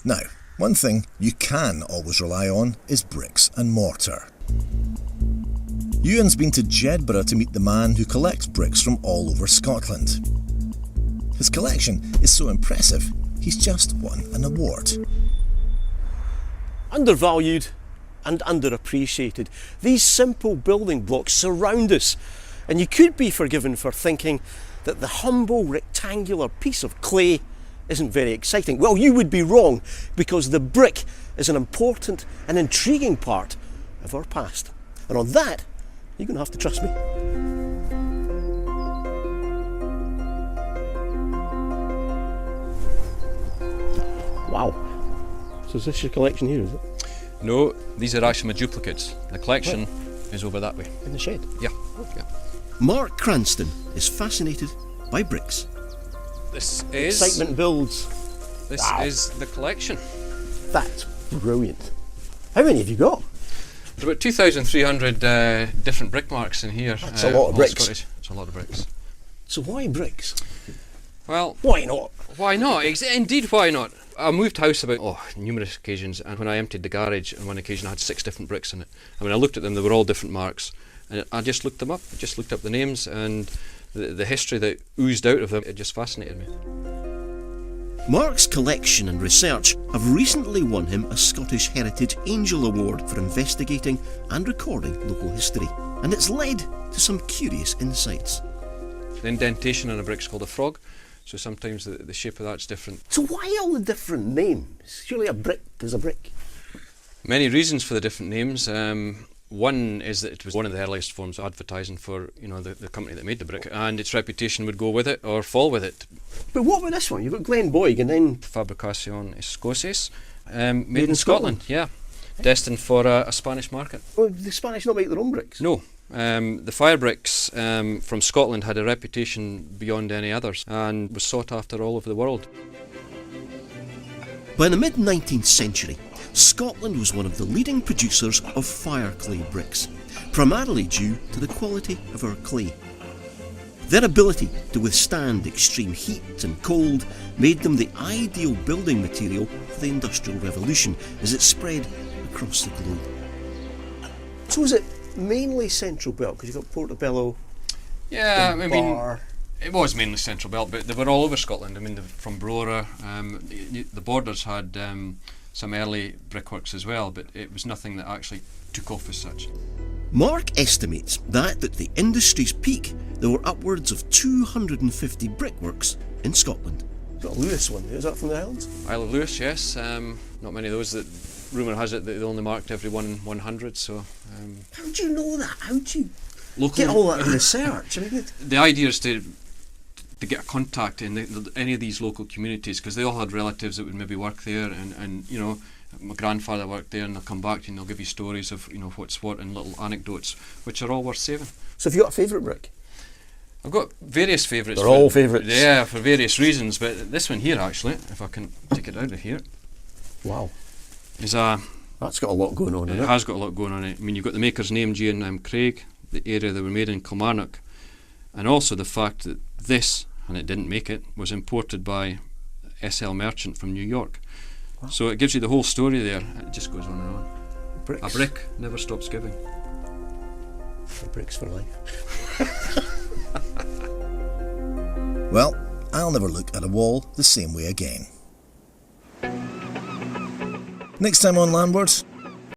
Now, one thing you can always rely on is bricks and mortar. Ewan's been to Jedburgh to meet the man who collects bricks from all over Scotland. His collection is so impressive, he's just won an award. Undervalued and underappreciated. These simple building blocks surround us, and you could be forgiven for thinking that the humble rectangular piece of clay isn't very exciting. Well, you would be wrong, because the brick is an important and intriguing part of our past. And on that, you're going to have to trust me. Wow. So is this your collection here, is it? No, these are actually my duplicates. The collection is over that way. In the shed? Yeah. Yeah. Mark Cranston is fascinated by bricks. This is... Excitement builds. This Wow. is the collection. That's brilliant. How many have you got? There's about 2,300 different brick marks in here. That's a lot of all bricks. Scottish. It's a lot of bricks. So why bricks? Well, Why not? why not? Indeed, why not? I moved house about numerous occasions, and when I emptied the garage, on one occasion I had 6 different bricks in it. And when I looked at them, they were all different marks. And I just looked them up. I just looked up the names and the history that oozed out of them. It just fascinated me. Mark's collection and research have recently won him a Scottish Heritage Angel Award for investigating and recording local history. And it's led to some curious insights. The indentation on a brick's called a frog, so sometimes the shape of that's different. So why all the different names? Surely a brick is a brick. Many reasons for the different names. One is that it was one of the earliest forms of advertising for the company that made the brick, and its reputation would go with it or fall with it. But what about this one? You've got Glen Boig and then... Fabrication Escocese, made in Scotland, yeah. Destined for a Spanish market. Well, the Spanish don't make their own bricks. No. The fire bricks from Scotland had a reputation beyond any others and was sought after all over the world. By the mid-19th century, Scotland was one of the leading producers of fire clay bricks, primarily due to the quality of our clay. Their ability to withstand extreme heat and cold made them the ideal building material for the Industrial Revolution as it spread across the globe. So is it mainly Central Belt? Because you've got Portobello, Yeah, I mean, Bar. it was mainly Central Belt, but they were all over Scotland. I mean, from Brora, the borders had some early brickworks as well, but it was nothing that actually took off as such. Mark estimates that at the industry's peak, there were upwards of 250 brickworks in Scotland. You've got a Lewis one, is that from the Highlands? Isle of Lewis, yes. Not many of those. That rumour has it that they only marked every 100. So. How do you know that? How do you Locally, get all that in research? I mean, the idea is to get a contact in any of these local communities, because they all had relatives that would maybe work there, and my grandfather worked there, and they'll come back to you and they'll give you stories of what's what and little anecdotes, which are all worth saving. so have you got a favourite brick? I've got various favourites. They're all favourites. Yeah, for various reasons, but this one here actually, if I can take it out of here, Wow, is that's got a lot going on in it it. has got a lot going on in it. I mean, you've got the maker's name, G&M Craig, the area they were made in, Kilmarnock, and also the fact that this, and it didn't make it, was imported by SL Merchant from New York. Wow. So it gives you the whole story there. It just goes on and on. Bricks. A brick never stops giving. Bricks for life. Well, I'll never look at a wall the same way again. Next time on Landward,